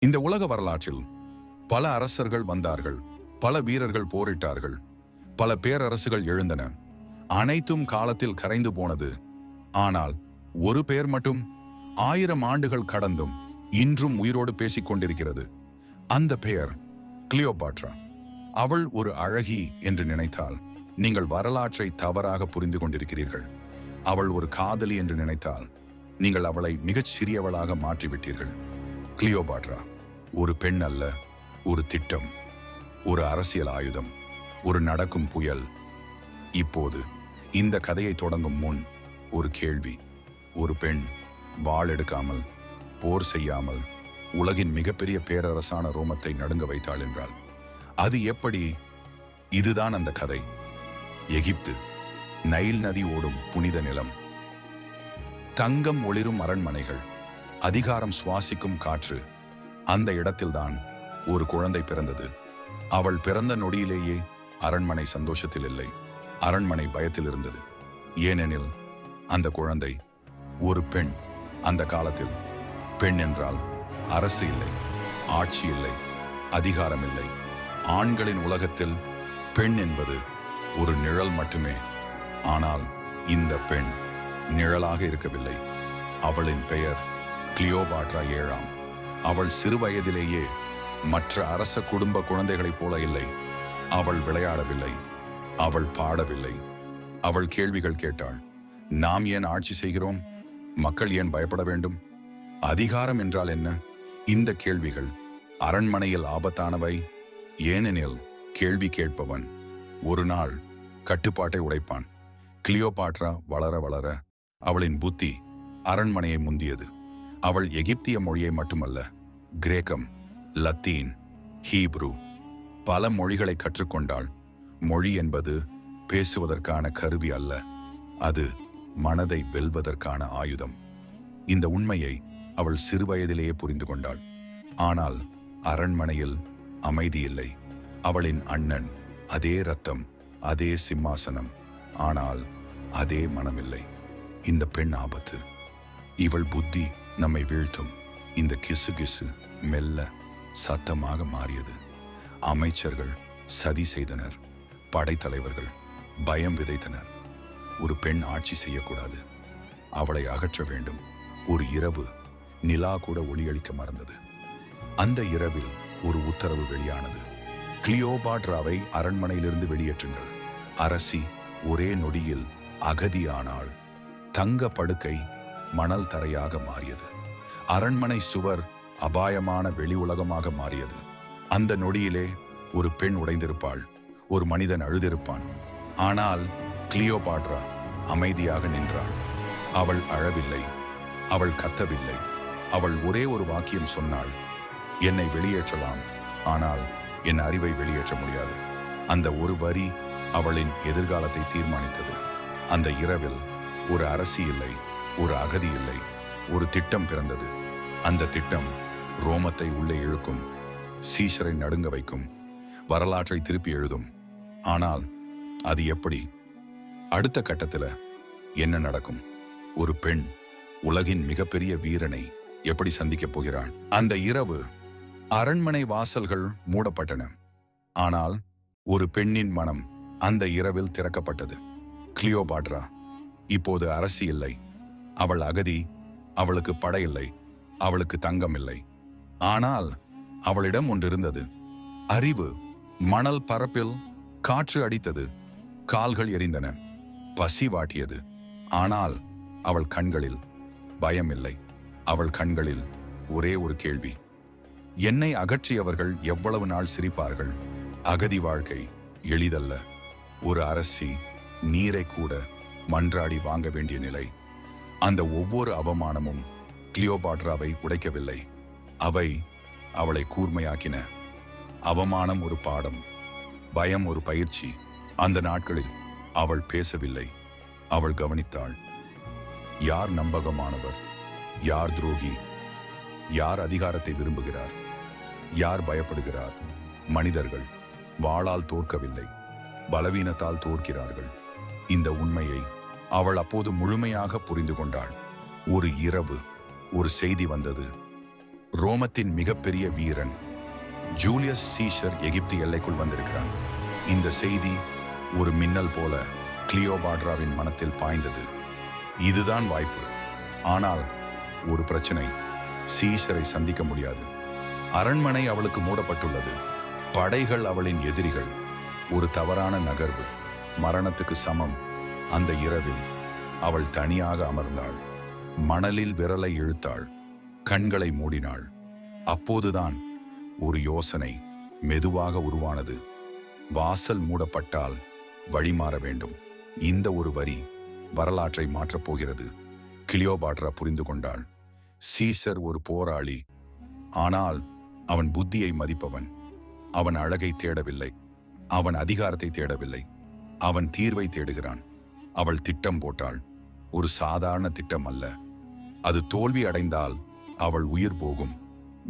இந்த உலக வரலாற்றில் பல அரசர்கள் வந்தார்கள், பல வீரர்கள் போரிட்டார்கள், பல பேரரசுகள் எழுந்தன. அனைத்தும் காலத்தில் கரைந்து போனது. ஆனால் ஒரு பெயர் மட்டும் 1000 ஆண்டுகள் கடந்தும் இன்றும் உயிரோடு பேசிக் கொண்டிருக்கிறது. அந்த பெயர் கிளியோபாட்ரா. அவள் ஒரு அழகி என்று நினைத்தால் நீங்கள் வரலாற்றை தவறாக புரிந்து கொண்டிருக்கிறீர்கள். அவள் ஒரு காதலி என்று நினைத்தால் நீங்கள் அவளை மிகச் சிறியவளாக மாற்றிவிட்டீர்கள். கிளியோபாட்ரா ஒரு பெண் அல்ல, ஒரு திட்டம், ஒரு அரசியல் ஆயுதம், ஒரு நடக்கும் புயல். இப்போது இந்த கதையை தொடங்கும் முன் ஒரு கேள்வி. ஒரு பெண் வாள் எடுக்காமல், போர் செய்யாமல் உலகின் மிகப்பெரிய பேரரசான ரோமத்தை நடுங்க வைத்தாள் என்றால் அது எப்படி? இதுதான் அந்த கதை. எகிப்து, நைல் நதி ஓடும் புனித நிலம், தங்கம் ஒளிரும் அரண்மனைகள், அதிகாரம் சுவாசிக்கும் காற்று. அந்த இடத்தில்தான் ஒரு குழந்தை பிறந்தது. அவள் பிறந்த நொடியிலேயே அரண்மனை சந்தோஷத்தில் இல்லை, அரண்மனை பயத்தில் இருந்தது. ஏனெனில் அந்த குழந்தை ஒரு பெண். அந்த காலத்தில் பெண் என்றால் அரசு இல்லை, ஆட்சி இல்லை, அதிகாரம் இல்லை. ஆண்களின் உலகத்தில் பெண் என்பது ஒரு நிழல் மட்டுமே. ஆனால் இந்த பெண் நிழலாக இருக்கவில்லை. அவளின் பெயர் கிளியோபாட்ரா ஏழாம். அவள் சிறு வயதிலேயே மற்ற அரச குடும்ப குழந்தைகளைப் போல இல்லை. அவள் விளையாடவில்லை, அவள் பாடவில்லை, அவள் கேள்விகள் கேட்டாள். நாம் ஏன் ஆட்சி செய்கிறோம்? மக்கள் ஏன் பயப்பட வேண்டும்? அதிகாரம் என்றால் என்ன? இந்த கேள்விகள் அரண்மனையில் ஆபத்தானவை. ஏனெனில் கேள்வி கேட்பவன் ஒரு நாள் கட்டுப்பாட்டை உடைப்பான். கிளியோபாட்ரா வளர வளர அவளின் புத்தி அரண்மனையை முந்தியது. அவள் எகிப்திய மொழியை மட்டுமல்ல, கிரேக்கம், லத்தீன், ஹீப்ரு பல மொழிகளை கற்றுக்கொண்டாள். மொழி என்பது பேசுவதற்கான கருவி அல்ல, அது மனதை வெல்வதற்கான ஆயுதம். இந்த உண்மையை அவள் சிறுவயதிலேயே புரிந்து கொண்டாள். ஆனால் அரண்மனையில் அமைதி இல்லை. அவளின் அண்ணன், அதே ரத்தம், அதே சிம்மாசனம், ஆனால் அதே மனமில்லை. இந்த பெண் ஆபத்து. இவள் புத்தி நம்மை வீழ்த்தும். இந்த கிசு கிசு மெல்ல சத்தமாக மாறியது. அமைச்சர்கள் சதி செய்தனர், படைத்தலைவர்கள் பயம் விதைத்தனர். ஒரு பெண் ஆட்சி செய்யக்கூடாது, அவளை அகற்ற வேண்டும். ஒரு இரவு நிலா கூட ஒளியளிக்க மறந்தது. அந்த இரவில் ஒரு உத்தரவு வெளியானது. கிளியோபாட்ராவை அரண்மனையிலிருந்து வெளியேற்றுங்கள். அரசி ஒரே நொடியில் அகதியானாள். தங்க படுக்கை மணல் தரையாக மாறியது. அரண்மனை சுவர் அபாயமான வெளி உலகமாக மாறியது. அந்த நொடியிலே ஒரு பெண் உடைந்திருப்பாள், ஒரு மனிதன் அழுதிருப்பான். ஆனால் கிளியோபாட்ரா அமைதியாக நின்றாள். அவள் அழவில்லை, அவள் கத்தவில்லை. அவள் ஒரே ஒரு வாக்கியம் சொன்னாள்: என்னை வெளியேற்றலாம், ஆனால் என் அறிவை வெளியேற்ற முடியாது. அந்த ஒரு வரி அவளின் எதிர்காலத்தை தீர்மானித்தது. அந்த இரவில் ஒரு அரசி இல்லை, ஒரு அகதி இல்லை, ஒரு திட்டம் பிறந்தது. அந்த திட்டம் ரோமத்தை உள்ளே இழுக்கும், சீசரை நடுங்க வைக்கும், வரலாற்றை திருப்பி எழுதும். ஆனால் அது எப்படி? அடுத்த கட்டத்தில் என்ன நடக்கும்? ஒரு பெண் உலகின் மிகப்பெரிய வீரனை எப்படி சந்திக்கப் போகிறாள்? அந்த இரவு அரண்மனை வாசல்கள் மூடப்பட்டன. ஆனால் ஒரு பெண்ணின் மனம் அந்த இரவில் திறக்கப்பட்டது. கிளியோபாட்ரா இப்போது அரசி இல்லை, அவள் அகதி. அவளுக்கு படையில்லை, அவளுக்கு தங்கம் இல்லை. ஆனால் அவளிடம் ஒன்று இருந்தது, அறிவு. மணல் பரப்பில் காற்று அடித்தது, கால்கள் எரிந்தன, பசி வாட்டியது. ஆனால் அவள் கண்களில் பயம் இல்லை. அவள் கண்களில் ஒரே ஒரு கேள்வி: என்னை அகற்றியவர்கள் எவ்வளவு நாள் சிரிப்பார்கள்? அகதி வாழ்க்கை எளிதல்ல. ஒரு அரசி நீரை கூட மன்றாடி வாங்க வேண்டிய நிலை. அந்த ஒவ்வொரு அவமானமும் கிளியோபாட்ராவை உடைக்கவில்லை, அவை அவளை கூர்மையாக்கின. அவமானம் ஒரு பாடம், பயம் ஒரு பயிற்சி. அந்த நாட்களில் அவள் பேசவில்லை, அவள் கவனித்தாள். யார் நம்பகமானவர், யார் துரோகி, யார் அதிகாரத்தை விரும்புகிறார், யார் பயப்படுகிறார்? மனிதர்கள் வாளால் தோற்கவில்லை, பலவீனத்தால் தோற்கிறார்கள். இந்த உண்மையை அவள் அப்போது முழுமையாக புரிந்து கொண்டாள். ஒரு இரவு ஒரு செய்தி வந்தது. ரோமத்தின் மிகப்பெரிய வீரன் ஜூலியஸ் சீசர் எகிப்து எல்லைக்குள் வந்திருக்கிறான். இந்த செய்தி ஒரு மின்னல் போல கிளியோபாட்ராவின் மனத்தில் பாய்ந்தது. இதுதான் வாய்ப்பு. ஆனால் ஒரு பிரச்சனை, சீசரை சந்திக்க முடியாது. அரண்மனை அவளுக்கு மூடப்பட்டுள்ளது. படைகள் அவளின் எதிரிகள். ஒரு தவறான நகர்வு மரணத்துக்கு சமம். அந்த இரவில் அவள் தனியாக அமர்ந்தாள். மணலில் விரலை இழுத்தாள். கண்களை மூடினாள். அப்போதுதான் ஒரு யோசனை மெதுவாக உருவானது. வாசல் மூடப்பட்டால் வழி மாற வேண்டும். இந்த ஒரு வரி வரலாற்றை மாற்றப் போகிறது. கிளியோபாட்ரா புரிந்து கொண்டாள். சீசர் ஒரு போராளி, ஆனால் அவன் புத்தியை மதிப்பவன். அவன் அழகை தேடவில்லை, அவன் அதிகாரத்தை தேடவில்லை, அவன் தீர்வை தேடுகிறான். அவள் திட்டம் போட்டாள். ஒரு சாதாரண திட்டம் அல்ல. அது தோல்வி அடைந்தால் அவள் உயிர் போகும்.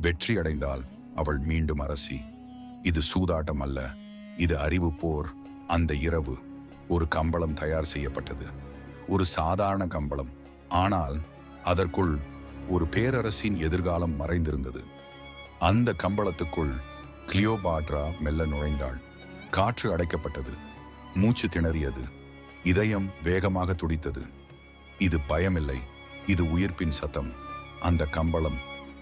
வெற்றி அடைந்தால் அவள் மீண்டும் அரசி. இது சூதாட்டம் அல்ல, இது அறிவு போர். அந்த இரவு ஒரு கம்பளம் தயார் செய்யப்பட்டது. ஒரு சாதாரண கம்பளம், ஆனால் அதற்குள் ஒரு பேரரசின் எதிர்காலம் மறைந்திருந்தது. அந்த கம்பளத்துக்குள் கிளியோபாட்ரா மெல்ல நுழைந்தாள். காற்று அடைக்கப்பட்டது. மூச்சு திணறியது. இதயம் வேகமாக துடித்தது. இது பயமில்லை, இது உயிர்ப்பின் சத்தம். அந்த கம்பளம்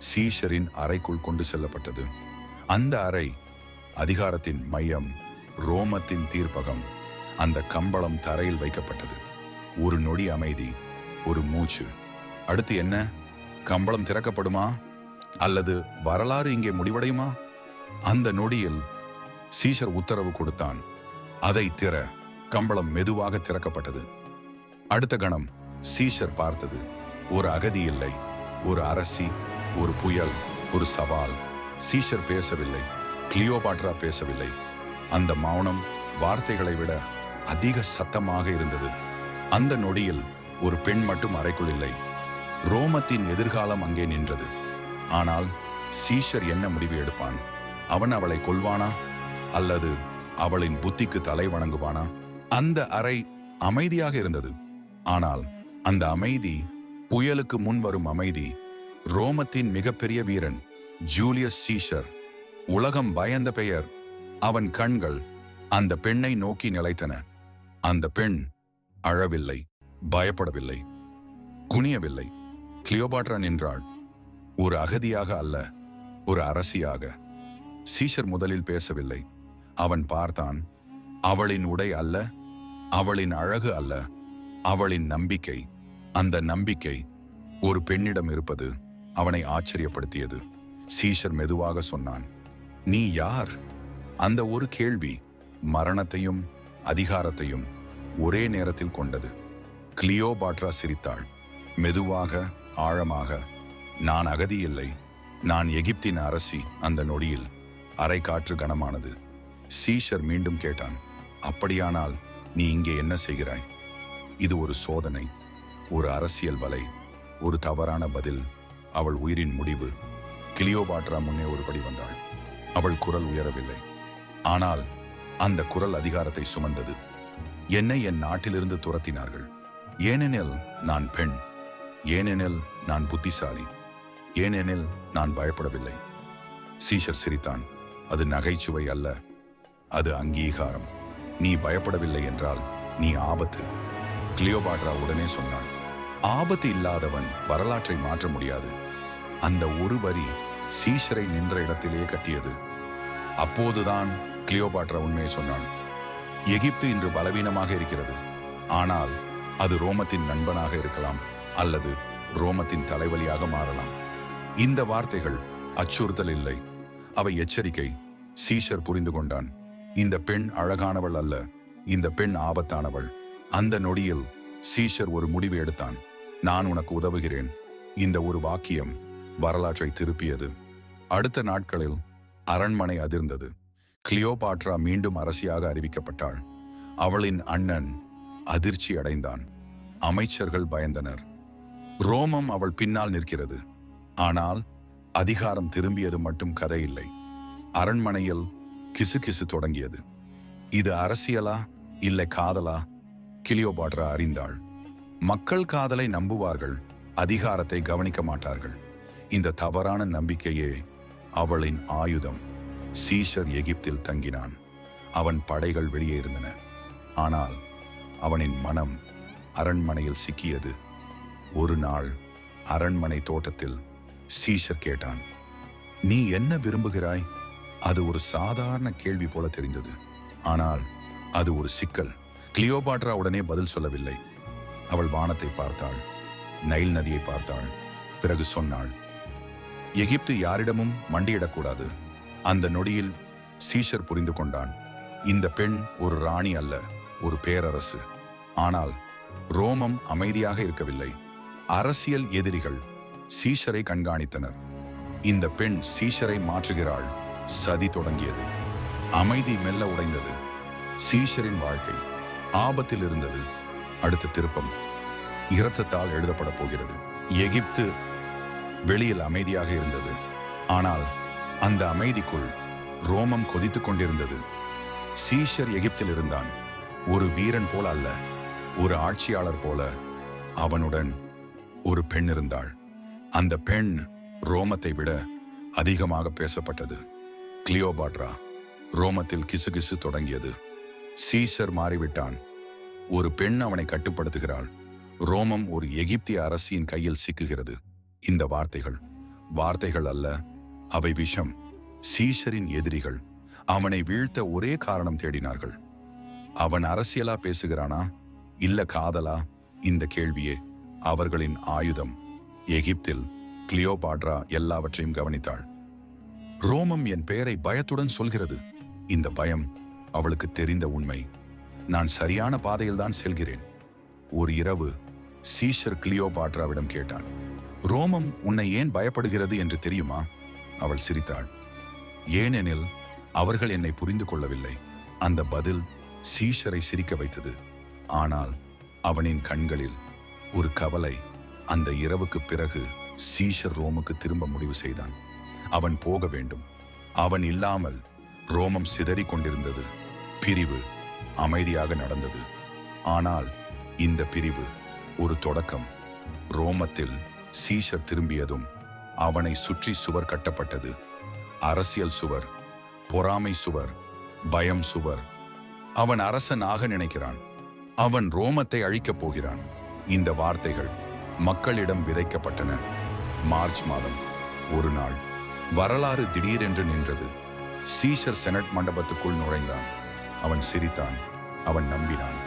சீஷரின் அறைக்குள் கொண்டு செல்லப்பட்டது. அந்த அறை அதிகாரத்தின் மையம், ரோமத்தின் தீர்ப்பகம். அந்த கம்பளம் தரையில் வைக்கப்பட்டது. ஒரு நொடி அமைதி, ஒரு மூச்சு. அடுத்து என்ன? கம்பளம் திறக்கப்படுமா அல்லது வரலாறு இங்கே முடிவடையுமா? அந்த நொடியில் சீஷர் உத்தரவு கொடுத்தான். அதை திற. கம்பளம் மெதுவாக திறக்கப்பட்டது. அடுத்த கணம் சீஷர் பார்த்தது ஒரு அகதி இல்லை, ஒரு அரசி, ஒரு புயல், ஒரு சவால். சீஷர் பேசவில்லை, கிளியோபாட்ரா பேசவில்லை. அந்த மௌனம் வார்த்தைகளை விட அதிக சத்தமாக இருந்தது. அந்த நொடியில் ஒரு பெண் மட்டும் அறைக்குள் இல்லை. ரோமத்தின் எதிர்காலம் அங்கே நின்றது. ஆனால் சீஷர் என்ன முடிவு எடுப்பான்? அவன் அவளை கொல்வானா அல்லது அவளின் புத்திக்கு தலை வணங்குவானா? அந்த அறை அமைதியாக இருந்தது. ஆனால் அந்த அமைதி புயலுக்கு முன் வரும் அமைதி. ரோமத்தின் மிகப்பெரிய வீரன் ஜூலியஸ் சீசர். உலகம் பயந்த பெயர். அவன் கண்கள் அந்த பெண்ணை நோக்கி நிலைத்தன. அந்த பெண் அழவில்லை, பயப்படவில்லை, குனியவில்லை. கிளியோபாட்ரா நின்றாள். ஒரு அகதியாக அல்ல, ஒரு அரசியாக. சீஷர் முதலில் பேசவில்லை. அவன் பார்த்தான். அவளின் உடை அல்ல, அவளின் அழகு அல்ல, அவளின் நம்பிக்கை. அந்த நம்பிக்கை ஒரு பெண்ணிடம் இருப்பது அவனை ஆச்சரியப்படுத்தியது. சீஷர் மெதுவாக சொன்னான், நீ யார்? அந்த ஒரு கேள்வி மரணத்தையும் அதிகாரத்தையும் ஒரே நேரத்தில் கொண்டது. கிளியோபாட்ரா சிரித்தாள், மெதுவாக, ஆழமாக. நான் அகதி இல்லை, நான் எகிப்தின் அரசி. அந்த நொடியில் அரை காற்று கனமானது. சீஷர் மீண்டும் கேட்டான், அப்படியானால் நீ இங்கே என்ன செய்கிறாய்? இது ஒரு சோதனை, ஒரு அரசியல் வலை, ஒரு தவறான பதில், அவள் உயிரின் முடிவு. கிளியோபாட்ரா முன்னே ஒருபடி வந்தாள். அவள் குரல் உயரவில்லை, ஆனால் அந்த குரல் அதிகாரத்தை சுமந்தது. என்னை என் நாட்டிலிருந்து துரத்தினார்கள். ஏனெனில் நான் பெண், ஏனெனில் நான் புத்திசாலி, ஏனெனில் நான் பயப்படவில்லை. சீஷர் சிரித்தான். அது நகைச்சுவை அல்ல, அது அங்கீகாரம். நீ பயப்படவில்லை என்றால் நீ ஆபத்து. கிளியோபாட்ரா உடனே சொன்னாள், ஆபத்து இல்லாதவன் வரலாற்றை மாற்ற முடியாது. அந்த ஒரு வரி சீஷரை நின்ற இடத்திலேயே கட்டியது. அப்போதுதான் கிளியோபாட்ரா உண்மையை சொன்னாள். எகிப்து இன்று பலவீனமாக இருக்கிறது, ஆனால் அது ரோமத்தின் நண்பனாக இருக்கலாம் அல்லது ரோமத்தின் தலைவலியாக மாறலாம். இந்த வார்த்தைகள் அச்சுறுத்தல் இல்லை, அவை எச்சரிக்கை. சீஷர் புரிந்து கொண்டான். இந்த பெண் அழகானவள் அல்ல, இந்த பெண் ஆபத்தானவள். அந்த நொடியில் சீஷர் ஒரு முடிவு எடுத்தான். நான் உனக்கு உதவுகிறேன். இந்த ஒரு வாக்கியம் வரலாற்றை திருப்பியது. அடுத்த நாட்களில் அரண்மனை அதிர்ந்தது. கிளியோபாட்ரா மீண்டும் அரசியாக அறிவிக்கப்பட்டாள். அவளின் அண்ணன் அதிர்ச்சி அடைந்தான். அமைச்சர்கள் பயந்தனர். ரோமம் அவள் பின்னால் நிற்கிறது. ஆனால் அதிகாரம் திரும்பியது மட்டும் கதை இல்லை. அரண்மனையில் கிசுகிசு தொடங்கியது. இது அரசியலா இல்லை காதலா? கிளியோபாட்ரா அறிந்தாள். மக்கள் காதலை நம்புவார்கள், அதிகாரத்தை கவனிக்க மாட்டார்கள். இந்த தவறான நம்பிக்கையே அவளின் ஆயுதம். சீஷர் எகிப்தில் தங்கினான். அவன் படைகள் வெளியே இருந்தன. ஆனால் அவனின் மனம் அரண்மனையில் சிக்கியது. ஒரு நாள் அரண்மனை தோட்டத்தில் சீஷர் கேட்டான், நீ என்ன விரும்புகிறாய்? அது ஒரு சாதாரண கேள்வி போல தெரிந்தது. ஆனால் அது ஒரு சிக்கல். கிளியோபாட்ரா உடனே பதில் சொல்லவில்லை. அவள் வானத்தை பார்த்தாள், நைல் நதியை பார்த்தாள். பிறகு சொன்னாள், எகிப்து யாரிடமும் மண்டியிடக்கூடாது. அந்த நொடியில் சீஷர் புரிந்து கொண்டான். இந்த பெண் ஒரு ராணி அல்ல, ஒரு பேரரசு. ஆனால் ரோமம் அமைதியாக இருக்கவில்லை. அரசியல் எதிரிகள் சீஷரை கண்காணித்தனர். இந்த பெண் சீஷரை மாற்றுகிறாள். சதி தொடங்கியது. அமைதி மெல்ல உடைந்தது. சீஷரின் வாழ்க்கை ஆபத்தில் இருந்தது. அடுத்த திருப்பம் இரத்தத்தால் எழுதப்பட போகிறது. எகிப்து வெளியில் அமைதியாக இருந்தது. ஆனால் அந்த அமைதிக்குள் ரோமம் கொதித்துக் கொண்டிருந்தது. சீஷர் எகிப்தில் இருந்தான். ஒரு வீரன் போல அல்ல, ஒரு ஆட்சியாளர் போல. அவனுடன் ஒரு பெண் இருந்தாள். அந்த பெண் ரோமத்தை விட அதிகமாக பேசப்பட்டது. கிளியோபாட்ரா. ரோமத்தில் கிசுகிசு தொடங்கியது. சீஷர் மாறிவிட்டான். ஒரு பெண் அவனை கட்டுப்படுத்துகிறாள். ரோமம் ஒரு எகிப்திய அரசியின் கையில் சிக்குகிறது. இந்த வார்த்தைகள் அல்ல, அவை விஷம். சீஷரின் எதிரிகள் அவனை வீழ்த்த ஒரே காரணம் தேடினார்கள். அவன் அரசியலா பேசுகிறானா, இல்ல காதலா? இந்த கேள்வியே அவர்களின் ஆயுதம். எகிப்தில் கிளியோபாட்ரா எல்லாவற்றையும் கவனித்தாள். ரோமம் என் பெயரை பயத்துடன் சொல்கிறது. இந்த பயம் அவளுக்கு தெரிந்த உண்மை. நான் சரியான பாதையில்தான் செல்கிறேன். ஒரு இரவு சீஷர் கிளியோபாட்ராவிடம் கேட்டான், ரோமம் உன்னை ஏன் பயப்படுகிறது என்று தெரியுமா? அவள் சிரித்தாள். ஏனெனில் அவர்கள் என்னை புரிந்து கொள்ளவில்லை. அந்த பதில் சீஷரை சிரிக்க வைத்தது. ஆனால் அவனின் கண்களில் ஒரு கவலை. அந்த இரவுக்கு பிறகு சீஷர் ரோமுக்கு திரும்ப முடிவு செய்தான். அவன் போக வேண்டும். அவன் இல்லாமல் ரோமம் சிதறிக் கொண்டிருந்தது. பிரிவு அமைதியாக நடந்தது. ஆனால் இந்த பிரிவு ஒரு தொடக்கம். ரோமத்தில் சீஷர் திரும்பியதும் அவனை சுற்றி சுவர் கட்டப்பட்டது. அரசியல் சுவர், பொறாமை சுவர், பயம் சுவர். அவன் அரசனாக நினைக்கிறான். அவன் ரோமத்தை அழிக்கப் போகிறான். இந்த வார்த்தைகள் மக்களிடம் விதைக்கப்பட்டன. மார்ச் மாதம் ஒரு நாள் வரலாறு திடீரென்று நின்றது. சீஷர் செனட் மண்டபத்துக்குள் நுழைந்தான். அவன் சிரித்தான். அவன் நம்பினான்.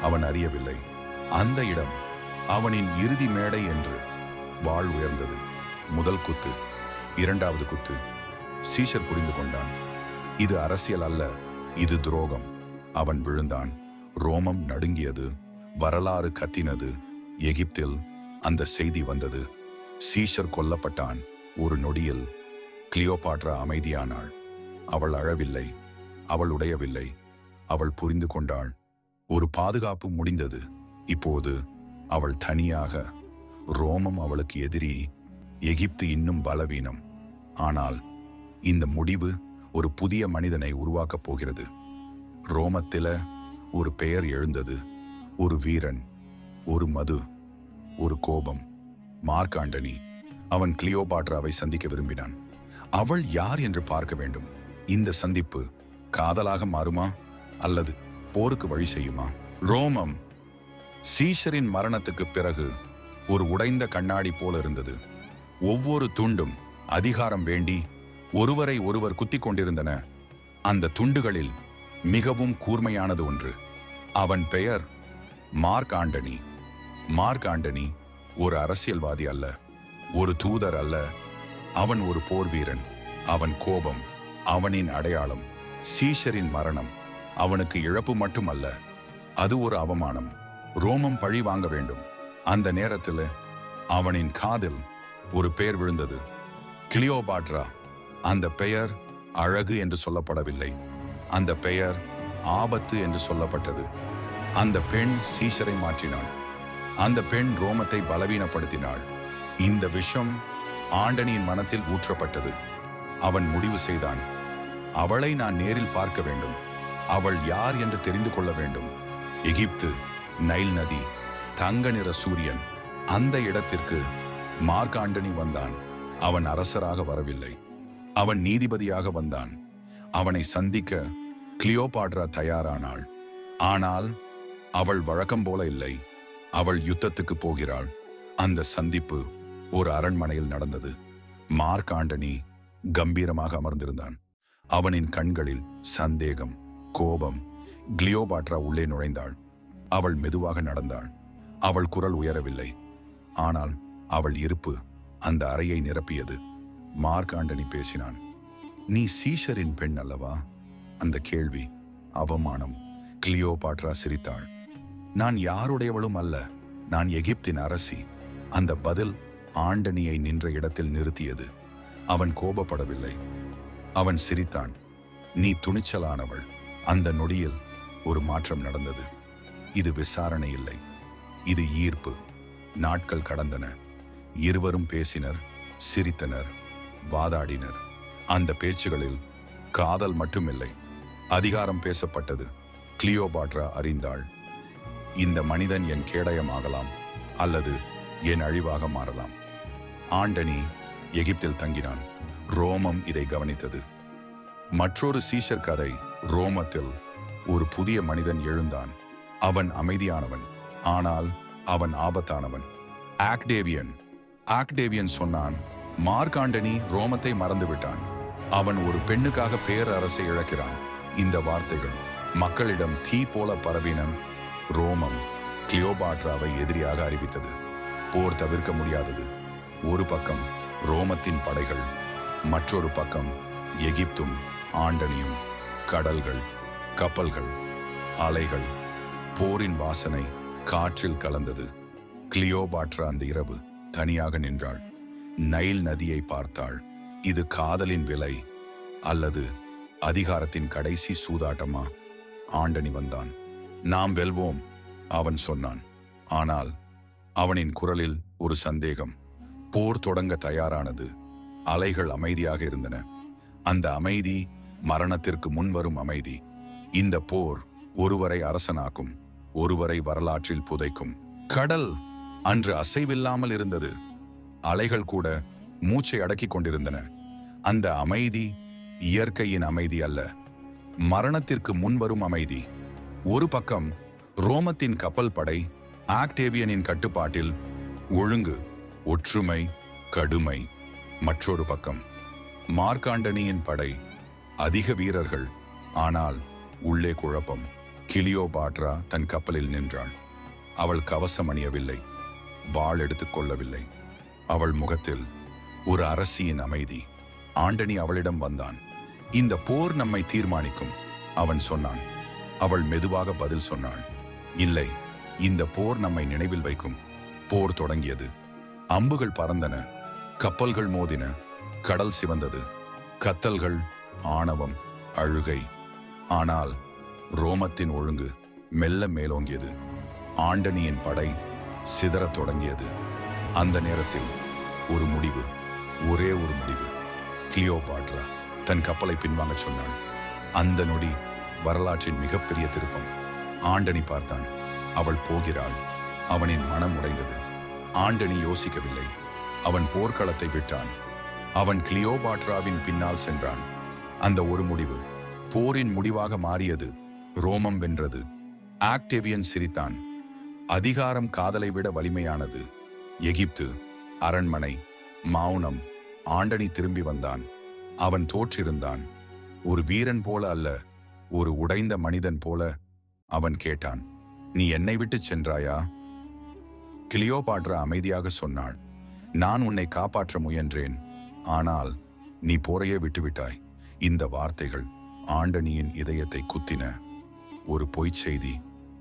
அவன் அறியவில்லை, அந்த இடம் அவனின் இறுதி மேடை என்று. வாள் உயர்ந்தது. முதல் குத்து, இரண்டாவது குத்து. சீஷர் புரிந்து கொண்டான். இது அரசியல் அல்ல, இது துரோகம். அவன் விழுந்தான். ரோமம் நடுங்கியது. வரலாறு கத்தினது. எகிப்தில் அந்த செய்தி வந்தது. சீஷர் கொல்லப்பட்டான். ஒரு நொடியில் கிளியோபாட்ரா அமைதியானாள். அவள் அழவில்லை, அவள் உடையவில்லை. அவள் புரிந்து கொண்டாள். ஒரு பாதுகாப்பு முடிந்தது. இப்போது அவள் தனியாக. ரோமம் அவளுக்கு எதிரி, எகிப்து இன்னும் பலவீனம். ஆனால் இந்த முடிவு ஒரு புதிய மனிதனை உருவாக்கப் போகிறது. ரோமத்தில ஒரு பெயர் எழுந்தது. ஒரு வீரன், ஒரு மது, ஒரு கோபம். Mark Antony. அவன் கிளியோபாட்ராவை சந்திக்க விரும்பினான். அவள் யார் என்று பார்க்க வேண்டும். இந்த சந்திப்பு காதலாக மாறுமா அல்லது போருக்கு வழி செய்யுமா? ரோமம் சீஷரின் மரணத்துக்கு பிறகு ஒரு உடைந்த கண்ணாடி போல இருந்தது. ஒவ்வொரு துண்டும் அதிகாரம் வேண்டி ஒருவரை ஒருவர் குத்திக் கொண்டிருந்தன. அந்த துண்டுகளில் மிகவும் கூர்மையானது ஒன்று. அவன் பெயர் மார்க் ஆண்டனி. மார்க் ஆண்டனி ஒரு அரசியல்வாதி அல்ல, ஒரு தூதர் அல்ல. அவன் ஒரு போர் வீரன். அவன் கோபம் அவனின் அடையாளம். சீஷரின் மரணம் அவனுக்கு இழப்பு மட்டுமல்ல, அது ஒரு அவமானம். ரோமம் பழி வாங்க வேண்டும். அந்த நேரத்தில் அவனின் காதில் ஒரு பெயர் விழுந்தது, கிளியோபாட்ரா. அந்த பெயர் அழகு என்று சொல்லப்படவில்லை. அந்த பெயர் ஆபத்து என்று சொல்லப்பட்டது. அந்த பெண் சீஷரை மாற்றினாள். அந்த பெண் ரோமத்தை பலவீனப்படுத்தினாள். இந்த விஷம் ஆண்டனியின் மனத்தில் ஊற்றப்பட்டது. அவன் முடிவு செய்தான், அவளை நான் நேரில் பார்க்க வேண்டும். அவள் யார் என்று தெரிந்து கொள்ள வேண்டும். எகிப்து, நைல் நதி, 'தங்க நிற சூரியன்'. அந்த இடத்திற்கு மார்க் ஆண்டனி வந்தான். அவன் அரசராக வரவில்லை, அவன் நீதிபதியாக வந்தான். அவனை சந்திக்க கிளியோபாட்ரா தயாரானாள். ஆனால் அவள் வழக்கம் போல இல்லை. அவள் யுத்தத்துக்கு போகிறாள். அந்த சந்திப்பு ஒரு அரண்மனையில் நடந்தது. மார்க் ஆண்டனி கம்பீரமாக அமர்ந்திருந்தான். அவனின் கண்களில் சந்தேகம், கோபம். கிளியோபாட்ரா உள்ளே நுழைந்தாள். அவள் மெதுவாக நடந்தாள். அவள் குரல் உயரவில்லை, ஆனால் அவள் இருப்பு அந்த அறையை நிரப்பியது. மார்க் ஆண்டனி பேசினான். நீ சீஷரின் பெண் அல்லவா? அந்த கேள்வி அவமானம். கிளியோபாட்ரா சிரித்தாள். நான் யாருடையவளும் அல்ல, நான் எகிப்தின் அரசி. அந்த பதில் ஆண்டனியை நின்ற இடத்தில் நிறுத்தியது. அவன் கோபப்படவில்லை, அவன் சிரித்தான். நீ துணிச்சலானவள். அந்த நொடியில் ஒரு மாற்றம் நடந்தது. இது விசாரணை இல்லை, இது ஈர்ப்பு. நாட்கள் கடந்தன. இருவரும் பேசினர், சிரித்தனர், வாதாடினர். அந்த பேச்சுகளில் காதல் மட்டுமில்லை, அதிகாரம் பேசப்பட்டது. கிளியோபாட்ரா அறிந்தாள், இந்த மனிதன் என் கேடயமாகலாம் அல்லது என் அழிவாக மாறலாம். ஆண்டனி எகிப்தில் தங்கினான். ரோமம் இதை கவனித்தது. மற்றொரு சீஷர் கதை. ரோமத்தில் ஒரு புதிய மனிதன் எழுந்தான். அவன் அமைதியானவன், ஆனால் அவன் ஆபத்தானவன். ஆக்டேவியன் சொன்னான், மார்க் ஆண்டனி ரோமத்தை மறந்துவிட்டான். அவன் ஒரு பெண்ணுக்காக பேரரசை இழக்கிறான். இந்த வார்த்தைகள் மக்களிடம் தீ போல பரவின. ரோமம் கிளியோபாட்ராவை எதிரியாக அறிவித்தது. போர் தவிர்க்க முடியாதது. ஒரு பக்கம் ரோமத்தின் படைகள், மற்றொரு பக்கம் எகிப்தும் ஆண்டனியும். கடல்கள், கப்பல்கள், அலைகள். போரின் வாசனை காற்றில் கலந்தது. கிளியோபாட்ரா அந்த இரவு தனியாக நின்றாள். நைல் நதியை பார்த்தாள். இது காதலின் விலை அல்லது அதிகாரத்தின் கடைசி சூதாட்டமா? ஆண்டனி வந்தான். நாம் வெல்வோம், அவன் சொன்னான். ஆனால் அவனின் குரலில் ஒரு சந்தேகம். போர் தொடங்க தயாரானது. அலைகள் அமைதியாக இருந்தன. அந்த அமைதி மரணத்திற்கு முன்வரும் அமைதி. இந்த போர் ஒருவரை அரசனாக்கும், ஒருவரை வரலாற்றில் புதைக்கும். கடல் அன்று அசைவில்லாமல் இருந்தது. அலைகள் கூட மூச்சை அடக்கிக் கொண்டிருந்தன. அந்த அமைதி இயற்கையின் அமைதி அல்ல, மரணத்திற்கு முன்வரும் அமைதி. ஒரு பக்கம் ரோமத்தின் கப்பல் படை ஆக்டேவியனின் கட்டுப்பாட்டில், ஒழுங்கு, ஒற்றுமை, கடுமை. மற்றொரு பக்கம் மார்க்காண்டனியின் படை, அதிக வீரர்கள், ஆனால் உள்ளே குழப்பம். கிளியோபாட்ரா தன் கப்பலில் நின்றாள். அவள் கவசம் அணியவில்லை, வாள் எடுத்துக் கொள்ளவில்லை. அவள் முகத்தில் ஒரு அரசியின் அமைதி. ஆண்டனி அவளிடம் வந்தான். இந்த போர் நம்மை தீர்மானிக்கும், அவன் சொன்னான். அவள் மெதுவாக பதில் சொன்னாள், இல்லை, இந்த போர் நம்மை நினைவில் வைக்கும். போர் தொடங்கியது. அம்புகள் பறந்தன, கப்பல்கள் மோதின, கடல் சிவந்தது. கத்தல்கள், ஆணவம், அழுகை. ஆனால் ரோமத்தின் ஒழுங்கு மெல்ல மேலோங்கியது. ஆண்டனியின் படை சிதறத் தொடங்கியது. அந்த நேரத்தில் ஒரு முடிவு, ஒரே ஒரு முடிவு. கிளியோபாட்ரா தன் கப்பலை பின்வாங்க சொன்னாள். அந்த நொடி வரலாற்றின் மிகப்பெரிய திருப்பம். ஆண்டனி பார்த்தான். அவள் போகிறாள். அவனின் மனம் உடைந்தது. ஆண்டனி யோசிக்கவில்லை. அவன் போர்க்களத்தை விட்டான். அவன் கிளியோபாட்ராவின் பின்னால் சென்றான். அந்த ஒரு முடிவு போரின் முடிவாக மாறியது. ரோமம் வென்றது. ஆக்டேவியன் சிரித்தான். அதிகாரம் காதலை விட வலிமையானது. எகிப்து, அரண்மனை, மௌனம். ஆண்டனி திரும்பி வந்தான். அவன் தோற்றிருந்தான். ஒரு வீரன் போல அல்ல, ஒரு உடைந்த மனிதன் போல. அவன் கேட்டான், நீ என்னை விட்டு சென்றாயா? கிளியோபாட்ரா அமைதியாக சொன்னாள், நான் உன்னை காப்பாற்ற முயன்றேன், ஆனால் நீ போரையே விட்டுவிட்டாய். இந்த வார்த்தைகள் ஆண்டனியின் இதயத்தை குத்தின. ஒரு பொய்ச் செய்தி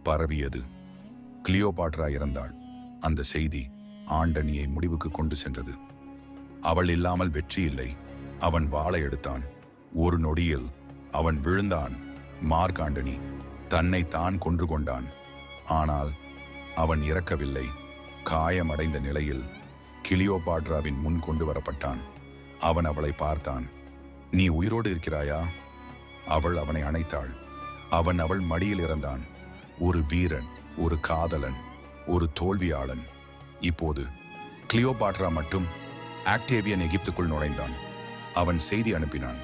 பரவியது. கிளியோபாட்ரா இறந்தாள். அந்த செய்தி ஆண்டனியை முடிவுக்கு கொண்டு சென்றது. அவள் இல்லாமல் வெற்றி இல்லை. அவன் வாளை எடுத்தான். ஒரு நொடியில் அவன் விழுந்தான். மார்க் ஆண்டனி தன்னை தான் கொன்று கொண்டான். ஆனால் அவன் இறக்கவில்லை. காயமடைந்த நிலையில் கிளியோபாட்ராவின் முன் கொண்டு வரப்பட்டான். அவன் அவளை பார்த்தான். நீ உயிரோடு இருக்கிறாயா? அவள் அவனை அணைத்தாள். அவன் அவள் மடியில் இறந்தான். ஒரு வீரன், ஒரு காதலன், ஒரு தோல்வியாளன். இப்போது கிளியோபாட்ரா மட்டும் ஆக்டேவியன் எகிப்துக்குள் நுழைந்தான். அவன் செய்தி அனுப்பினான்.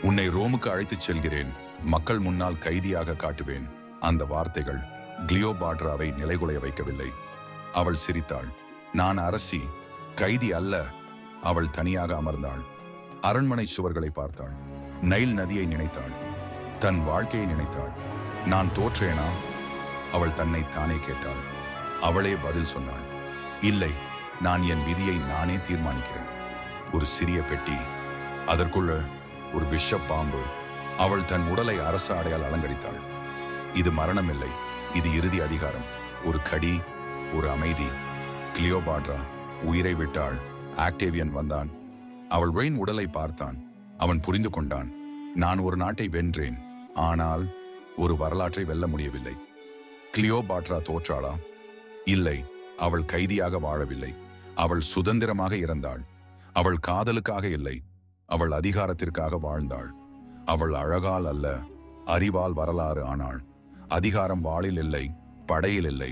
உன்னை ரோமுக்கு அழைத்துச் செல்கிறேன், மக்கள் முன்னால் கைதியாக காட்டுவேன். அந்த வார்த்தைகள் கிளியோபாட்ராவை நிலைகுலைய வைக்கவில்லை. அவள் சிரித்தாள். நான் அரசி, கைதி அல்ல. அவள் தனியாக அமர்ந்தாள். அரண்மனை சுவர்களை பார்த்தாள். நைல் நதியை நினைத்தாள். தன் வாழ்க்கையை நினைத்தாள். நான் தோற்றேனா? அவள் தன்னை தானே கேட்டாள். அவளே பதில் சொன்னாள். இல்லை, நான் என் விதியை நானே தீர்மானிக்கிறேன். ஒரு சிறிய பெட்டி, அதற்குள்ள ஒரு விஷ பாம்பு. அவள் தன் உடலை அரச ஆடையால் அலங்கரித்தாள். இது மரணம் இல்லை, இது இறுதி அதிகாரம். ஒரு கடி, ஒரு அமைதி. கிளியோபாட்ரா உயிரை விட்டாள். ஆக்டேவியன் வந்தான். அவள் வெயின் உடலை பார்த்தான். அவன் புரிந்து கொண்டான். நான் ஒரு நாட்டை வென்றேன், ஆனால் ஒரு வரலாற்றை வெல்ல முடியவில்லை. கிளியோபாட்ரா தோற்றாளா? இல்லை, அவள் கைதியாக வாழவில்லை. அவள் சுதந்திரமாக இறந்தாள். அவள் காதலுக்காக இல்லை, அவள் அதிகாரத்திற்காக வாழ்ந்தாள். அவள் அழகால் அல்ல, அறிவால் வரலாறு ஆனாள். அதிகாரம் வாளில் இல்லை, படையில் இல்லை,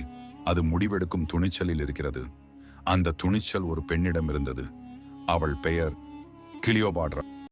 அது முடிவெடுக்கும் துணிச்சலில் இருக்கிறது. அந்த துணிச்சல் ஒரு பெண்ணிடம் இருந்தது. அவள் பெயர் கிளியோபாட்ரா.